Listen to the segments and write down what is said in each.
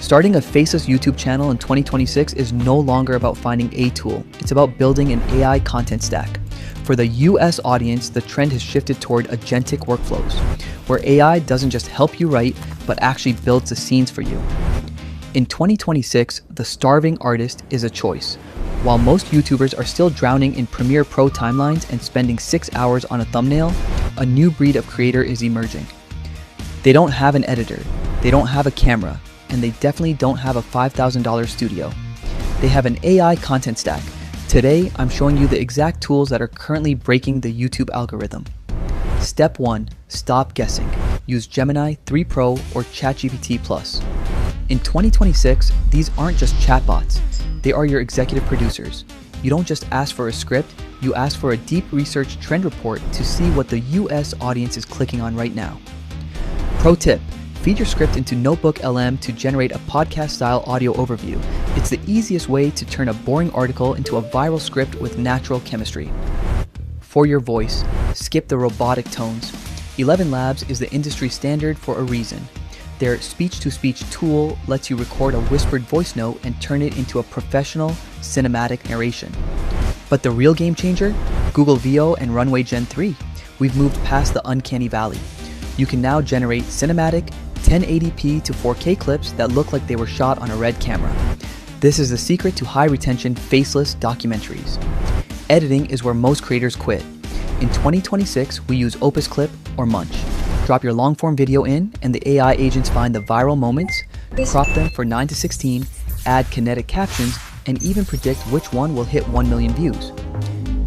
Starting a Faceless YouTube channel in 2026 is no longer about finding a tool. It's about building an AI content stack. For the US audience, the trend has shifted toward Agentic Workflows, where AI doesn't just help you write, but actually builds the scenes for you. In 2026, the starving artist is a choice. While most YouTubers are still drowning in Premiere Pro timelines and spending 6 hours on a thumbnail, a new breed of creator is emerging. They don't have an editor, they don't have a camera, and they definitely don't have a $5,000 studio. They have an AI content stack. Today, I'm showing you the exact tools that are currently breaking the YouTube algorithm. Step 1. Stop guessing. Use Gemini 3 Pro or ChatGPT Plus. In 2026, these aren't just chatbots. They are your executive producers. You don't just ask for a script, you ask for a deep research trend report to see what the US audience is clicking on right now. Pro tip. Feed your script into Notebook LM to generate a podcast-style audio overview. It's the easiest way to turn a boring article into a viral script with natural chemistry. For your voice, skip the robotic tones. 11 Labs is the industry standard for a reason. Their speech-to-speech tool lets you record a whispered voice note and turn it into a professional, cinematic narration. But the real game changer? Google VO and Runway Gen 3. We've moved past the uncanny valley. You can now generate cinematic, 1080p to 4K clips that look like they were shot on a red camera. This is the secret to high-retention, faceless documentaries. Editing is where most creators quit. In 2026, we use Opus Clip or Munch. Drop your long-form video in, and the AI agents find the viral moments, crop them for 9:16, add kinetic captions, and even predict which one will hit 1 million views.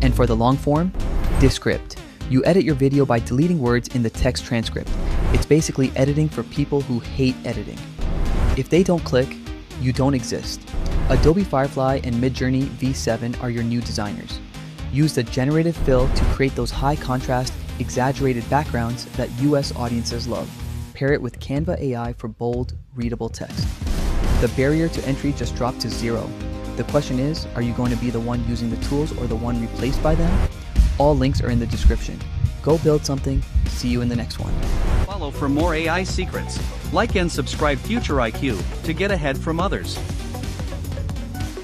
And for the long-form, Descript. You edit your video by deleting words in the text transcript. It's basically editing for people who hate editing. If they don't click, you don't exist. Adobe Firefly and Midjourney V7 are your new designers. Use the generative fill to create those high-contrast, exaggerated backgrounds that US audiences love. Pair it with Canva AI for bold, readable text. The barrier to entry just dropped to 0. The question is, are you going to be the one using the tools or the one replaced by them? All links are in the description. Go build something. See you in the next one. Follow for more AI secrets. Like and subscribe Future IQ to get ahead from others.